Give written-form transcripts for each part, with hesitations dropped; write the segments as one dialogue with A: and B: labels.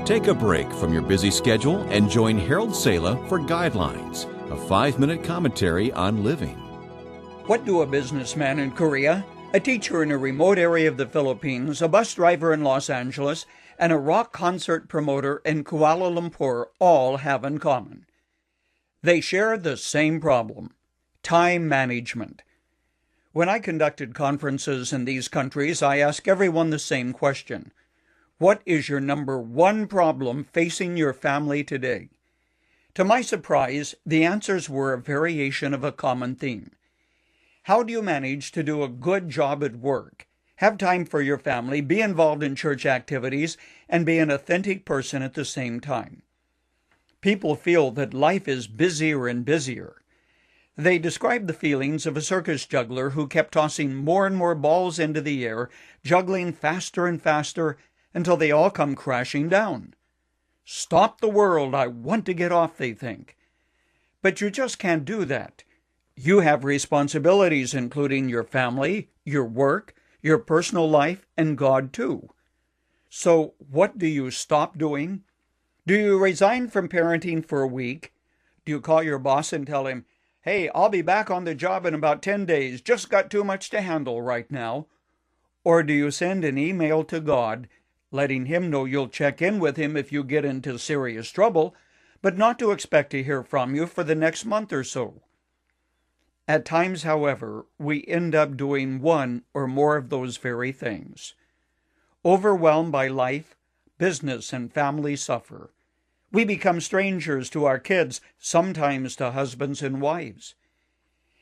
A: Take a break from your busy schedule and join Harold Sala for Guidelines, a 5-minute commentary on living.
B: What do a businessman in Korea, a teacher in a remote area of the Philippines, a bus driver in Los Angeles, and a rock concert promoter in Kuala Lumpur all have in common? They share the same problem: time management. When I conducted conferences in these countries, I asked everyone the same question: what is your number one problem facing your family today? To my surprise, the answers were a variation of a common theme. How do you manage to do a good job at work, have time for your family, be involved in church activities, and be an authentic person at the same time? People feel that life is busier and busier. They describe the feelings of a circus juggler who kept tossing more and more balls into the air, juggling faster and faster, until they all come crashing down. Stop the world, I want to get off, they think. But you just can't do that. You have responsibilities, including your family, your work, your personal life, and God too. So what do you stop doing? Do you resign from parenting for a week? Do you call your boss and tell him, "Hey, I'll be back on the job in about 10 days, just got too much to handle right now"? Or do you send an email to God, letting Him know you'll check in with Him if you get into serious trouble, but not to expect to hear from you for the next month or so? At times, however, we end up doing one or more of those very things. Overwhelmed by life, business and family suffer. We become strangers to our kids, sometimes to husbands and wives.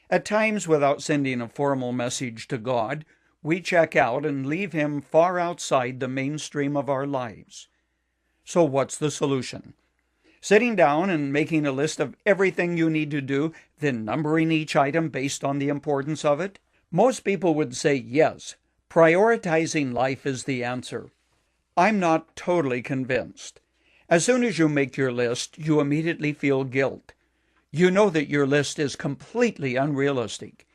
B: At times, without sending a formal message to God, we check out and leave Him far outside the mainstream of our lives. So what's the solution? Sitting down and making a list of everything you need to do, then numbering each item based on the importance of it? Most people would say yes, prioritizing life is the answer. I'm not totally convinced. As soon as you make your list, you immediately feel guilt. You know that your list is completely unrealistic.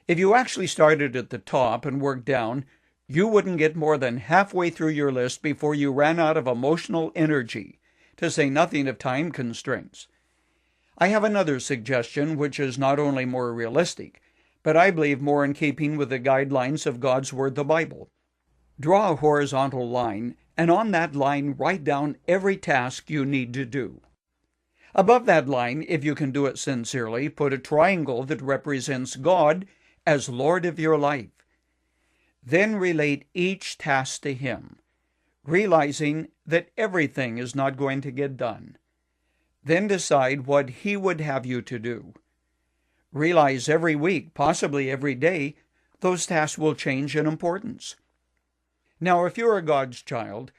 B: If you actually started at the top and worked down, you wouldn't get more than halfway through your list before you ran out of emotional energy, to say nothing of time constraints. I have another suggestion which is not only more realistic, but I believe more in keeping with the guidelines of God's Word, the Bible. Draw a horizontal line, and on that line write down every task you need to do. Above that line, if you can do it sincerely, put a triangle that represents God as Lord of your life. Then relate each task to Him, realizing that everything is not going to get done. Then decide what He would have you to do. Realize every week, possibly every day, those tasks will change in importance. Now, if you are God's child,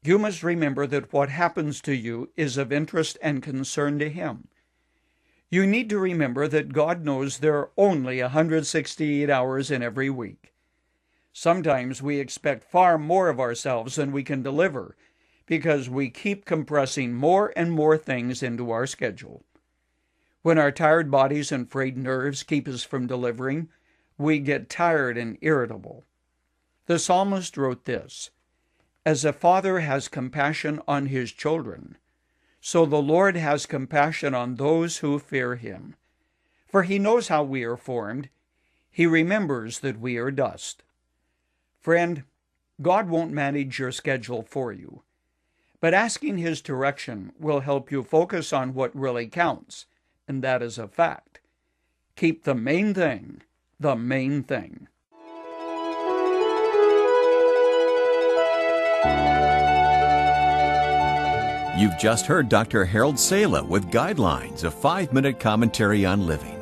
B: you must remember that what happens to you is of interest and concern to Him. You need to remember that God knows there are only 168 hours in every week. Sometimes we expect far more of ourselves than we can deliver because we keep compressing more and more things into our schedule. When our tired bodies and frayed nerves keep us from delivering, we get tired and irritable. The psalmist wrote this: "As a father has compassion on his children, so the Lord has compassion on those who fear Him. For He knows how we are formed. He remembers that we are dust." Friend, God won't manage your schedule for you, but asking His direction will help you focus on what really counts, and that is a fact. Keep the main thing the main thing.
A: You've just heard Dr. Harold Sala with Guidelines, a 5-minute commentary on living.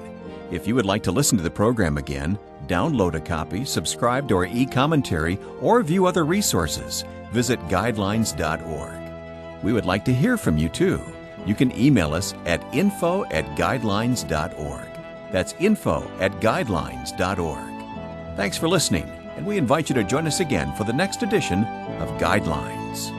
A: If you would like to listen to the program again, download a copy, subscribe to our e-commentary, or view other resources, visit guidelines.org. We would like to hear from you too. You can email us at info@guidelines.org. That's info@guidelines.org. Thanks for listening, and we invite you to join us again for the next edition of Guidelines.